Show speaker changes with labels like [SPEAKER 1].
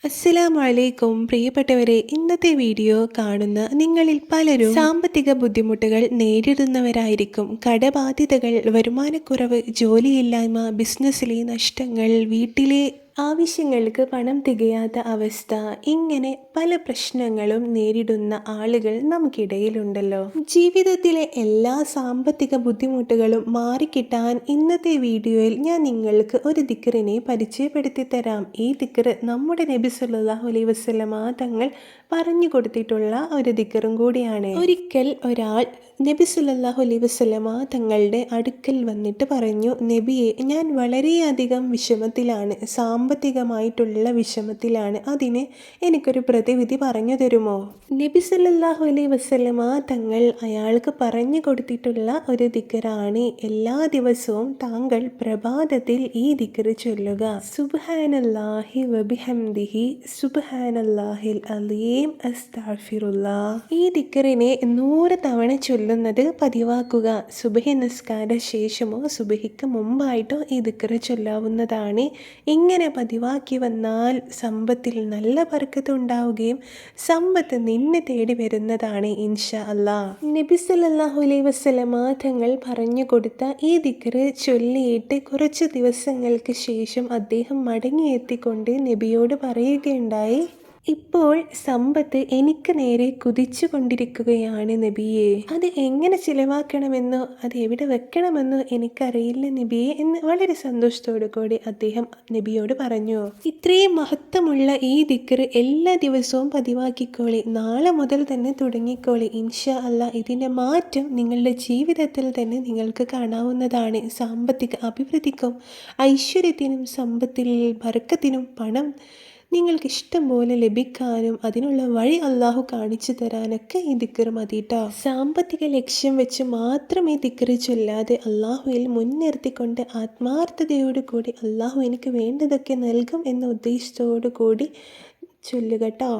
[SPEAKER 1] അസ്സലാമലൈക്കും പ്രിയപ്പെട്ടവരെ, ഇന്നത്തെ വീഡിയോ കാണുന്ന നിങ്ങളിൽ പലരും സാമ്പത്തിക ബുദ്ധിമുട്ടുകൾ നേരിടുന്നവരായിരിക്കും. കടബാധ്യതകൾ, വരുമാനക്കുറവ്, ജോലിയില്ലായ്മ, ബിസിനസ്സിലെ നഷ്ടങ്ങൾ, വീട്ടിലെ ആവശ്യങ്ങൾക്ക് പണം തികയാത്ത അവസ്ഥ, ഇങ്ങനെ പല പ്രശ്നങ്ങളും നേരിടുന്ന ആളുകൾ നമുക്കിടയിലുണ്ടല്ലോ. ജീവിതത്തിലെ എല്ലാ സാമ്പത്തിക ബുദ്ധിമുട്ടുകളും മാറിക്കിട്ടാൻ ഇന്നത്തെ വീഡിയോയിൽ ഞാൻ നിങ്ങൾക്ക് ഒരു ദിക്റിനെ പരിചയപ്പെടുത്തി തരാം. ഈ ദിക്റ് നമ്മുടെ നബി സല്ലല്ലാഹു അലൈഹി വസല്ലമ തങ്ങൾ പറഞ്ഞു കൊടുത്തിട്ടുള്ള ഒരു ദിക്റും കൂടിയാണ്. ഒരിക്കൽ ഒരാൾ നബി സല്ലല്ലാഹു അലൈഹി വസല്ലമ തങ്ങളുടെ അടുക്കൽ വന്നിട്ട് പറഞ്ഞു, നബിയെ, ഞാൻ വളരെയധികം വിഷമത്തിലാണ്, സാമ്പത്തികമായിട്ടുള്ള വിഷമത്തിലാണ്. അതിന് എനിക്കൊരു പ്രതിവിധി പറഞ്ഞു തരുമോ? നബി സല്ലല്ലാഹു അലൈഹി വസല്ലമ തങ്ങൾ അയാൾക്ക് പറഞ്ഞു കൊടുത്തിട്ടുള്ള ഒരു ദിക്റാണ്. എല്ലാ ദിവസവും താങ്കൾ പ്രഭാതത്തിൽ ഈ ദിക്റ് ചൊല്ലുക. സുബ്ഹാനല്ലാഹി വബിഹംദിഹി സുബ്ഹാനല്ലാഹിൽ അലീം അസ്തഗ്ഫിറുല്ലാഹ്. ഈ ദിക്റിനെ 100 തവണ ചൊല്ലുന്നത് പതിവാക്കുക. സുബഹി നിസ്കാര ശേഷമോ സുബഹിക്ക് മുമ്പായിട്ടോ ഈ ദിക്റ് ചൊല്ലാവുന്നതാണ്. ഇങ്ങനെ പതിവാക്കി വന്നാൽ സമ്പത്തിൽ നല്ല ബർക്കത്ത് ഉണ്ടാവുകയും സമ്പത്ത് നിന്നെ തേടി വരുന്നതാണ് ഇൻഷാ അല്ലാഹ്. നബി സല്ലല്ലാഹു അലൈഹി വസല്ലമ തങ്ങൾ പറഞ്ഞു കൊടുത്ത ഈ ദിക്റ് ചൊല്ലിയിട്ട് കുറച്ച് ദിവസങ്ങൾക്ക് ശേഷം അദ്ദേഹം മടങ്ങിയെത്തിക്കൊണ്ട് നബിയോട് പറയുകയുണ്ടായി, ഇപ്പോൾ സമ്പത്ത് എനിക്ക് നേരെ കുതിച്ചു കൊണ്ടിരിക്കുകയാണ് നബിയെ. അത് എങ്ങനെ ചിലവാക്കണമെന്നോ അത് എവിടെ വെക്കണമെന്നോ എനിക്കറിയില്ല നബിയെ എന്ന് വളരെ സന്തോഷത്തോടു കൂടി അദ്ദേഹം നബിയോട് പറഞ്ഞു. ഇത്രയും മഹത്വമുള്ള ഈ ദിക്റ് എല്ലാ ദിവസവും പതിവാക്കിക്കോളി. നാളെ മുതൽ തന്നെ തുടങ്ങിക്കോളി. ഇൻഷാ അല്ലാഹ് ഇതിൻ്റെ മാറ്റം നിങ്ങളുടെ ജീവിതത്തിൽ തന്നെ നിങ്ങൾക്ക് കാണാവുന്നതാണ്. സാമ്പത്തിക അഭിവൃദ്ധിക്കും ഐശ്വര്യത്തിനും സമ്പത്തിൽ ബർക്കത്തിനും പണം നിങ്ങൾക്ക് ഇഷ്ടം പോലെ ലഭിക്കാനും അതിനുള്ള വഴി അള്ളാഹു കാണിച്ചു തരാനൊക്കെ ഈ ദിക്റ് മതിട്ടോ. സാമ്പത്തിക ലക്ഷ്യം വെച്ച് മാത്രം ഈ ദിക്റ് ചൊല്ലാതെ അള്ളാഹുവിൽ മുൻനിർത്തിക്കൊണ്ട് ആത്മാർത്ഥതയോടു കൂടി അള്ളാഹു എനിക്ക് വേണ്ടതൊക്കെ നൽകും എന്ന ഉദ്ദേശത്തോടു കൂടി ചൊല്ലുകട്ടോ.